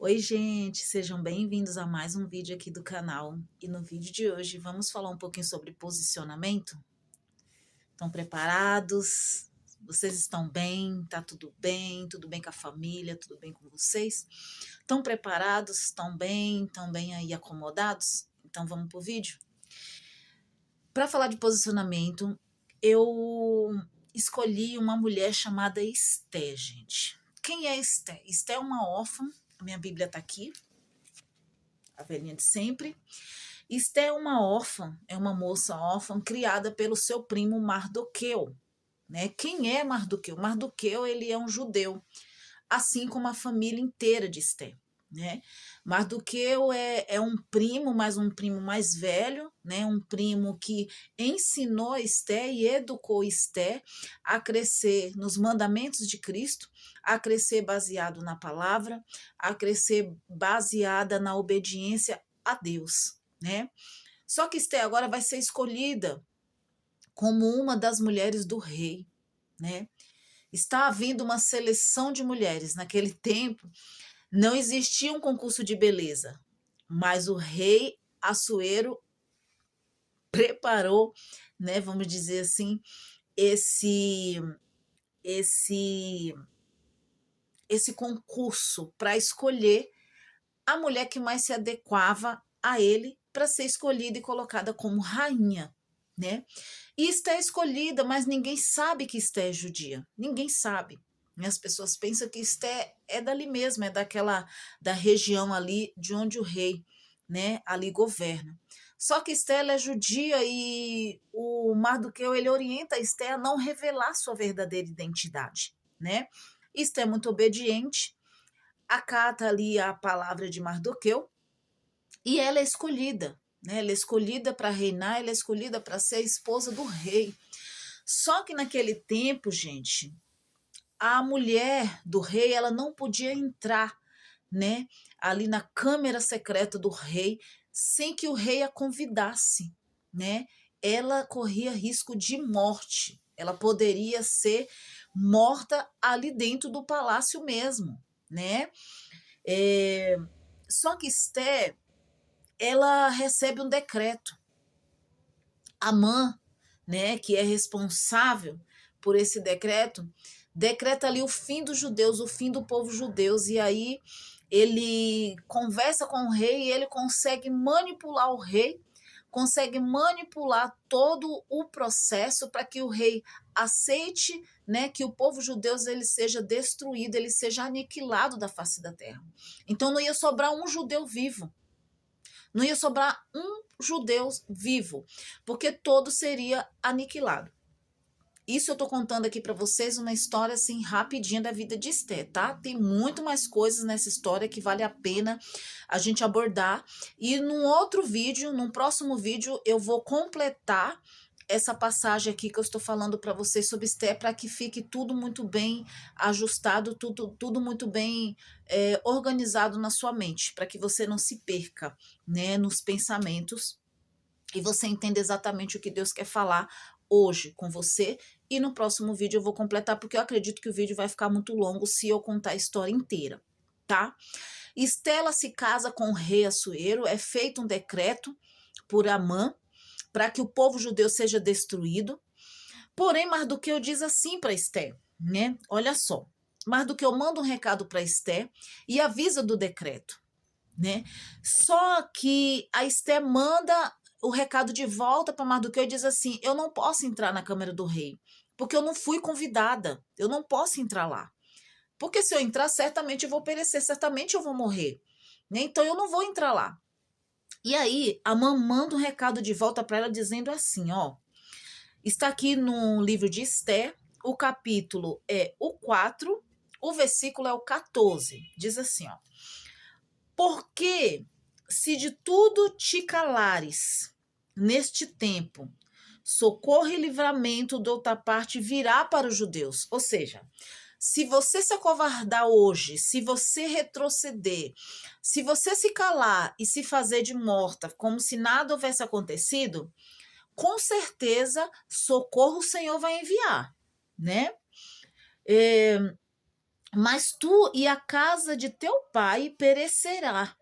Oi, gente, sejam bem-vindos a mais um vídeo aqui do canal. E no vídeo de hoje vamos falar um pouquinho sobre posicionamento. Estão preparados? Vocês estão bem? Tá tudo bem? Tudo bem com a família? Tudo bem com vocês? Estão preparados? Estão bem? Estão bem aí acomodados? Então vamos pro vídeo? Para falar de posicionamento, eu escolhi uma mulher chamada Esté, gente. Quem é Esté? Esté é uma órfã. A minha Bíblia tá aqui, a velhinha de sempre. Esté é uma órfã, é uma moça órfã criada pelo seu primo Mardoqueu. Né? Quem é Mardoqueu? Mardoqueu, ele é um judeu, assim como a família inteira de Esté. Né? Mardoqueu é um primo, mas um primo mais velho, né? Um primo que ensinou Esté e educou Esté a crescer nos mandamentos de Cristo, a crescer baseado na palavra, a crescer baseada na obediência a Deus. Né? Só que Esté agora vai ser escolhida como uma das mulheres do rei. Né? Está havendo uma seleção de mulheres. Naquele tempo, não existia um concurso de beleza, mas o rei Assuero preparou, né, vamos dizer assim, esse esse esse concurso para escolher a mulher que mais se adequava a ele para ser escolhida e colocada como rainha, né? E Esté é escolhida, mas ninguém sabe que Esté é judia. Ninguém sabe. As pessoas pensam que Esté é dali mesmo, é da região ali de onde o rei, né, ali governa. Só que Esté ela é judia e o Mardoqueu ele orienta Esté a não revelar sua verdadeira identidade, né? Esté é muito obediente, acata ali a palavra de Mardoqueu e ela é escolhida, né? Ela é escolhida para reinar, ela é escolhida para ser a esposa do rei. Só que naquele tempo, gente, a mulher do rei, ela não podia entrar, né, ali na câmara secreta do rei sem que o rei a convidasse, né? Ela corria risco de morte. Ela poderia ser morta ali dentro do palácio mesmo, né? É, só que Esté, ela recebe um decreto. Amã, né, que é responsável por esse decreto, decreta ali o fim dos judeus, o fim do povo judeus, e aí ele conversa com o rei e ele consegue manipular o rei, consegue manipular todo o processo para que o rei aceite, né, que o povo judeu ele seja destruído, ele seja aniquilado da face da terra. Então não ia sobrar um judeu vivo. Não ia sobrar um judeu vivo, porque todo seria aniquilado. Isso eu tô contando aqui para vocês uma história assim rapidinha da vida de Esté, tá? Tem muito mais coisas nessa história que vale a pena a gente abordar. E num outro vídeo, num próximo vídeo, eu vou completar essa passagem aqui que eu estou falando para vocês sobre Esté, para que fique tudo muito bem ajustado, tudo muito bem organizado na sua mente, para que você não se perca, né, nos pensamentos e você entenda exatamente o que Deus quer falar hoje com você. E no próximo vídeo eu vou completar, porque eu acredito que o vídeo vai ficar muito longo se eu contar a história inteira, tá? Estela se casa com o rei Assuero, é feito um decreto por Amã para que o povo judeu seja destruído. Porém, Mardoqueu diz assim para Esté, né? Olha só, Mardoqueu manda um recado para Esté e avisa do decreto, né? Só que a Esté manda o recado de volta para Mardoqueu e diz assim: eu não posso entrar na câmara do rei, porque eu não fui convidada, eu não posso entrar lá. Porque se eu entrar, certamente eu vou perecer, certamente eu vou morrer. Né? Então eu não vou entrar lá. E aí, a mãe manda um recado de volta para ela dizendo assim: ó, está aqui no livro de Esté, o capítulo é o 4, o versículo é o 14. Diz assim, ó: porque se de tudo te calares neste tempo, socorro e livramento de outra parte virá para os judeus. Ou seja, se você se acovardar hoje, se você retroceder, se você se calar e se fazer de morta, como se nada houvesse acontecido, com certeza socorro o Senhor vai enviar, né? mas tu e a casa de teu pai perecerá.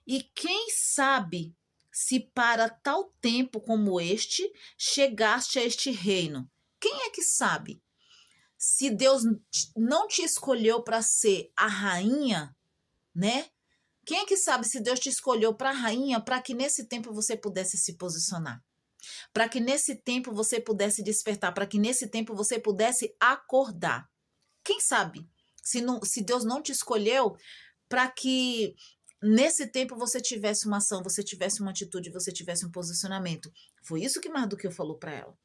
E quem sabe se para tal tempo como este chegaste a este reino? Quem é que sabe? Se Deus não te escolheu para ser a rainha, né? Quem é que sabe se Deus te escolheu para a rainha para que nesse tempo você pudesse se posicionar? Para que nesse tempo você pudesse despertar, para que nesse tempo você pudesse acordar. Quem sabe? Se Deus não te escolheu para que nesse tempo você tivesse uma ação, você tivesse uma atitude, você tivesse um posicionamento. Foi isso que Mardoqueu falou para ela.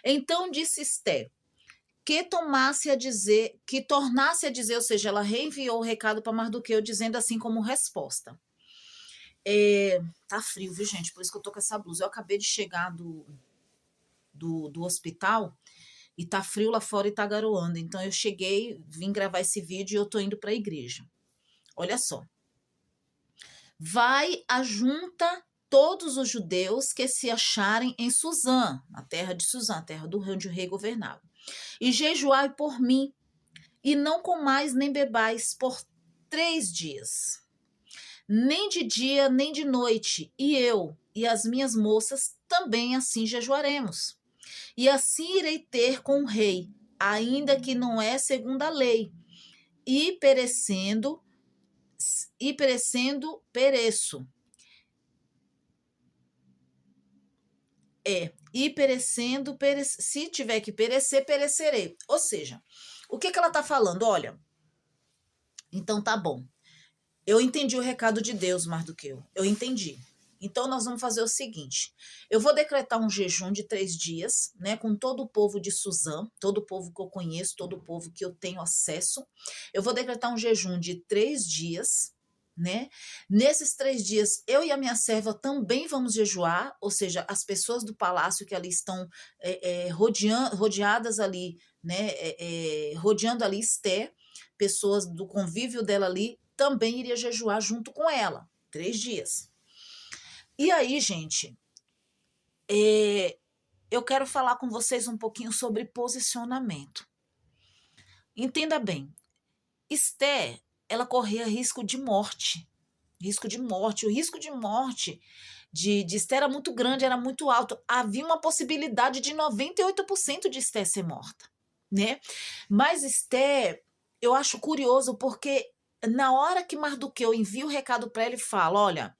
Então disse Esté, que tornasse a dizer, ou seja, ela reenviou o recado para Mardoqueu dizendo assim como resposta. Tá frio, viu, gente? Por isso que eu tô com essa blusa. Eu acabei de chegar do hospital e tá frio lá fora e tá garoando. Então eu cheguei, vim gravar esse vídeo e eu tô indo para a igreja. Olha só. Vai ajunta todos os judeus que se acharem em Suzã, na terra de Suzã, terra do onde o rei governava. E jejuai por mim, e não comais nem bebais por 3 dias. Nem de dia, nem de noite, e eu e as minhas moças também assim jejuaremos. E assim irei ter com o rei, ainda que não é segundo a lei, e perecendo, pereço. E perecendo, se tiver que perecer, perecerei. Ou seja, o que ela está falando? Olha, então tá bom. Eu entendi o recado de Deus, Mardoqueu. Eu entendi. Então nós vamos fazer o seguinte: eu vou decretar um jejum de 3 dias, né, com todo o povo de Suzã, todo o povo que eu conheço, todo o povo que eu tenho acesso. Eu vou decretar um jejum de 3 dias, né? Nesses 3 dias, eu e a minha serva também vamos jejuar, ou seja, as pessoas do palácio que ali estão rodeadas ali, né, rodeando ali Esté, pessoas do convívio dela ali, também iria jejuar junto com ela, 3 dias. E aí, gente, eu quero falar com vocês um pouquinho sobre posicionamento. Entenda bem, Esté, ela corria risco de morte. Risco de morte. O risco de morte de Esté era muito grande, era muito alto. Havia uma possibilidade de 98% de Esté ser morta, né? Mas Esté, eu acho curioso porque na hora que Mardoqueu envia o recado para ele, fala: olha,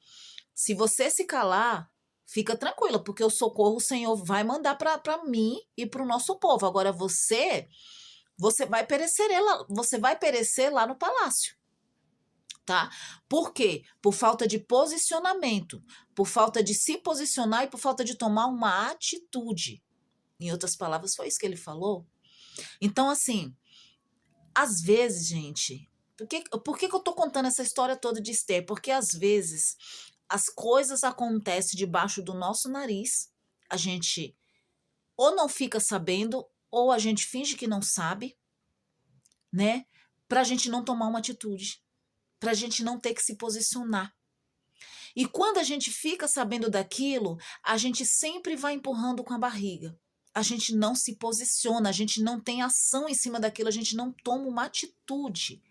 se você se calar, fica tranquila, porque o socorro o Senhor vai mandar para mim e para o nosso povo. Agora você vai perecer lá no palácio. Tá? Por quê? Por falta de posicionamento, por falta de se posicionar e por falta de tomar uma atitude. Em outras palavras, foi isso que ele falou. Então, assim, às vezes, gente, por que eu tô contando essa história toda de Esther? Porque às vezes as coisas acontecem debaixo do nosso nariz, a gente ou não fica sabendo, ou a gente finge que não sabe, né? Pra gente não tomar uma atitude, pra gente não ter que se posicionar. E quando a gente fica sabendo daquilo, a gente sempre vai empurrando com a barriga. A gente não se posiciona, a gente não tem ação em cima daquilo, a gente não toma uma atitude.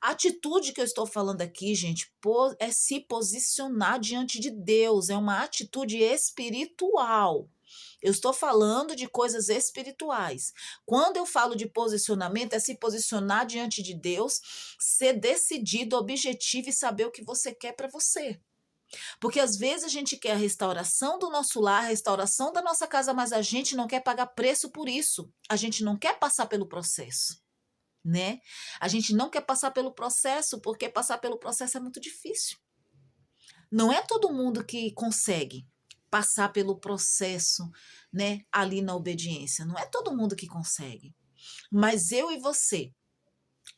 A atitude que eu estou falando aqui, gente, é se posicionar diante de Deus, é uma atitude espiritual. Eu estou falando de coisas espirituais. Quando eu falo de posicionamento, é se posicionar diante de Deus, ser decidido, objetivo e saber o que você quer para você. Porque às vezes a gente quer a restauração do nosso lar, a restauração da nossa casa, mas a gente não quer pagar preço por isso. A gente não quer passar pelo processo, né? A gente não quer passar pelo processo porque passar pelo processo é muito difícil. Não é todo mundo que consegue passar pelo processo, né, ali na obediência. Não é todo mundo que consegue. Mas eu e você,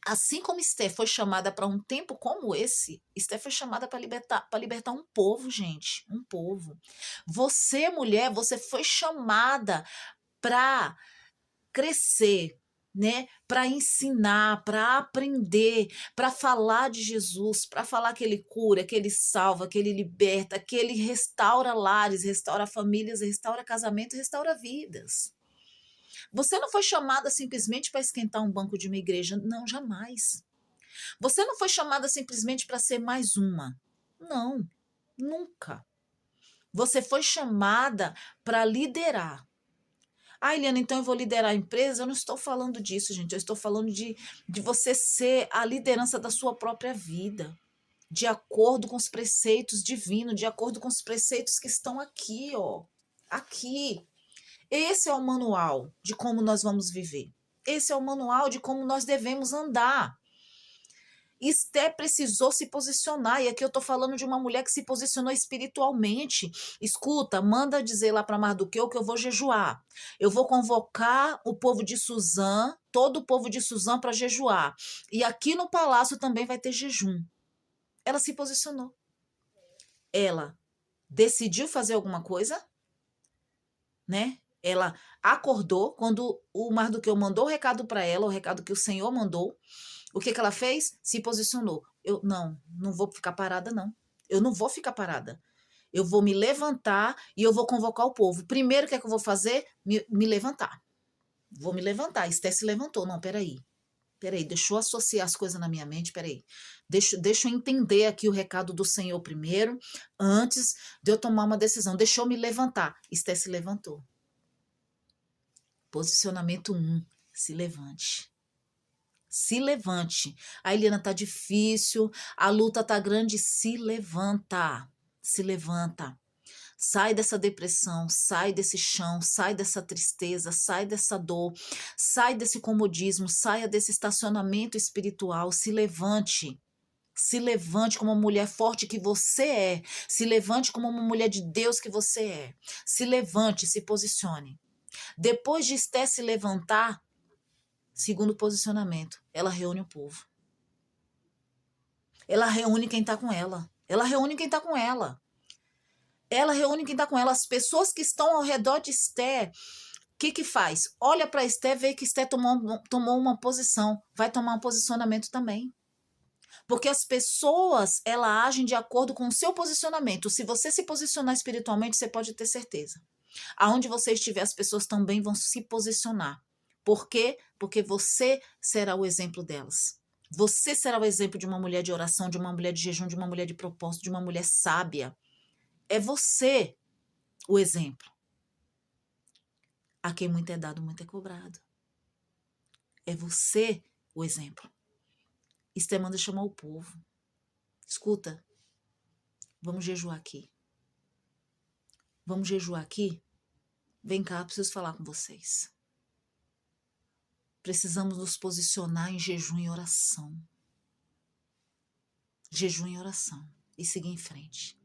assim como Esté foi chamada para um tempo como esse, Esté foi chamada para libertar um povo, gente, um povo. Você, mulher, você foi chamada para crescer, né? Para ensinar, para aprender, para falar de Jesus, para falar que ele cura, que ele salva, que ele liberta, que ele restaura lares, restaura famílias, restaura casamento, restaura vidas. Você não foi chamada simplesmente para esquentar um banco de uma igreja. Não, jamais. Você não foi chamada simplesmente para ser mais uma. Não, nunca. Você foi chamada para liderar. Ah, Eliana, então eu vou liderar a empresa? Eu não estou falando disso, gente. Eu estou falando de você ser a liderança da sua própria vida, de acordo com os preceitos divinos, de acordo com os preceitos que estão aqui, ó. Aqui. Esse é o manual de como nós vamos viver. Esse é o manual de como nós devemos andar. Esté precisou se posicionar, e aqui eu estou falando de uma mulher que se posicionou espiritualmente. Escuta, manda dizer lá para Mardoqueu que eu vou jejuar. Eu vou convocar o povo de Suzã, todo o povo de Suzã para jejuar. E aqui no palácio também vai ter jejum. Ela se posicionou. Ela decidiu fazer alguma coisa, né? Ela acordou quando o Mardoqueu mandou o recado para ela, o recado que o Senhor mandou. O que ela fez? Se posicionou. Eu não vou ficar parada, não. Eu não vou ficar parada. Eu vou me levantar e eu vou convocar o povo. Primeiro, o que é que eu vou fazer? Me levantar. Vou me levantar. Esté se levantou. Não, peraí. Peraí, deixa eu associar as coisas na minha mente, peraí. Deixa eu entender aqui o recado do Senhor primeiro, antes de eu tomar uma decisão. Deixa eu me levantar. Esté se levantou. Posicionamento 1. Se levante. Se levante. A Eliana tá difícil, a luta tá grande, se levanta. Se levanta. Sai dessa depressão, sai desse chão, sai dessa tristeza, sai dessa dor, sai desse comodismo, saia desse estacionamento espiritual, se levante. Se levante como uma mulher forte que você é. Se levante como uma mulher de Deus que você é. Se levante, se posicione. Depois de Esté se levantar, segundo posicionamento, ela reúne o povo. Ela reúne quem está com ela. Ela reúne quem está com ela. Ela reúne quem está com ela. As pessoas que estão ao redor de Esté, o que faz? Olha para Esté, vê que Esté tomou uma posição. Vai tomar um posicionamento também. Porque as pessoas, elas agem de acordo com o seu posicionamento. Se você se posicionar espiritualmente, você pode ter certeza. Aonde você estiver, as pessoas também vão se posicionar. Por quê? Porque você será o exemplo delas. Você será o exemplo de uma mulher de oração, de uma mulher de jejum, de uma mulher de propósito, de uma mulher sábia. É você o exemplo. A quem muito é dado, muito é cobrado. É você o exemplo. Esté manda chamar o povo. Escuta, vamos jejuar aqui. Vamos jejuar aqui? Vem cá, preciso falar com vocês. Precisamos nos posicionar em jejum e oração. Jejum e oração. E seguir em frente.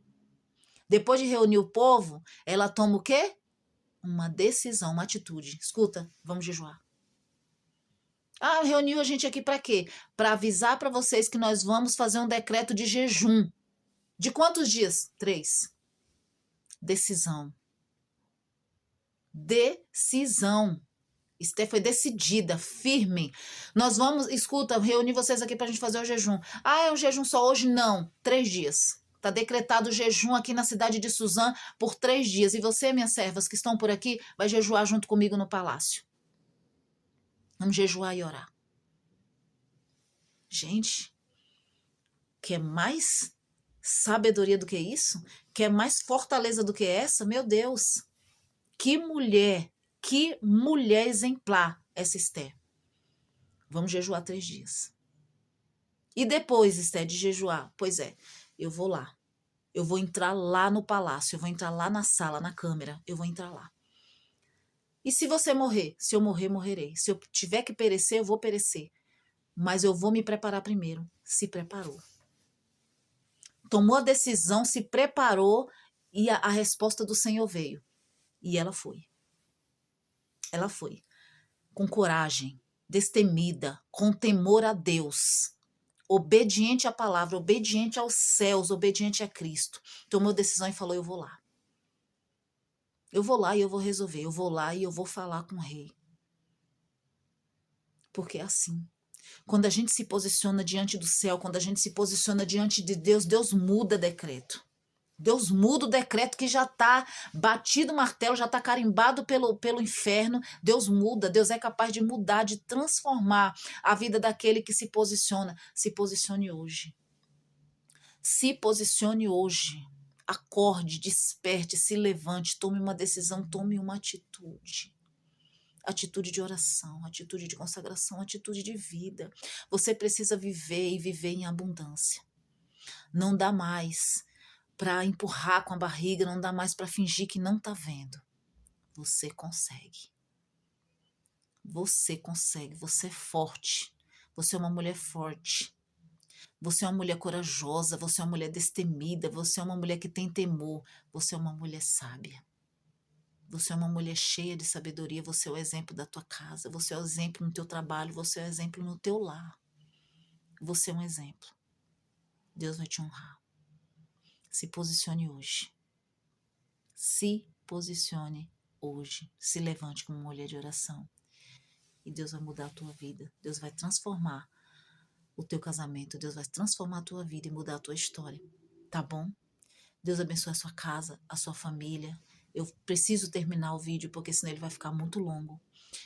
Depois de reunir o povo, ela toma o quê? Uma decisão, uma atitude. Escuta, vamos jejuar. Ah, reuniu a gente aqui para quê? Para avisar para vocês que nós vamos fazer um decreto de jejum. De quantos dias? 3. Decisão. Decisão. Esté foi decidida, firme. Nós vamos, escuta, reunir vocês aqui para a gente fazer o jejum. Ah, é um jejum só hoje? Não, 3 dias. Está decretado o jejum aqui na cidade de Suzã por 3 dias. E você, minhas servas que estão por aqui, vai jejuar junto comigo no palácio. Vamos jejuar e orar. Gente, quer mais sabedoria do que isso? Quer mais fortaleza do que essa? Meu Deus! Que mulher exemplar essa Esté. Vamos jejuar 3 dias. E depois, Esté, de jejuar? Pois é, eu vou lá. Eu vou entrar lá no palácio, eu vou entrar lá na sala, na câmera, eu vou entrar lá. E se você morrer? Se eu morrer, morrerei. Se eu tiver que perecer, eu vou perecer. Mas eu vou me preparar primeiro. Se preparou. Tomou a decisão, se preparou e a resposta do Senhor veio. E ela foi. Ela foi. Com coragem, destemida, com temor a Deus. Obediente à palavra, obediente aos céus, obediente a Cristo. Tomou decisão e falou, eu vou lá. Eu vou lá e eu vou resolver. Eu vou lá e eu vou falar com o rei. Porque é assim. Quando a gente se posiciona diante do céu, quando a gente se posiciona diante de Deus, Deus muda decreto. Deus muda o decreto que já está batido o martelo, já está carimbado pelo inferno. Deus muda, Deus é capaz de mudar, de transformar a vida daquele que se posiciona. Se posicione hoje. Se posicione hoje. Acorde, desperte, se levante, tome uma decisão, tome uma atitude. Atitude de oração, atitude de consagração, atitude de vida. Você precisa viver e viver em abundância. Não dá mais para empurrar com a barriga, não dá mais para fingir que não está vendo. Você consegue. Você consegue, você é forte. Você é uma mulher forte. Você é uma mulher corajosa, você é uma mulher destemida, você é uma mulher que tem temor, você é uma mulher sábia. Você é uma mulher cheia de sabedoria, você é o exemplo da tua casa, você é o exemplo no teu trabalho, você é o exemplo no teu lar. Você é um exemplo. Deus vai te honrar. Se posicione hoje. Se posicione hoje. Se levante como uma mulher de oração. E Deus vai mudar a tua vida. Deus vai transformar o teu casamento. Deus vai transformar a tua vida e mudar a tua história. Tá bom? Deus abençoe a sua casa, a sua família. Eu preciso terminar o vídeo porque senão ele vai ficar muito longo.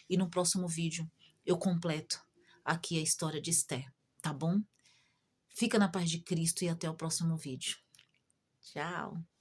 E no próximo vídeo eu completo aqui a história de Esther. Tá bom? Fica na paz de Cristo e até o próximo vídeo. Tchau!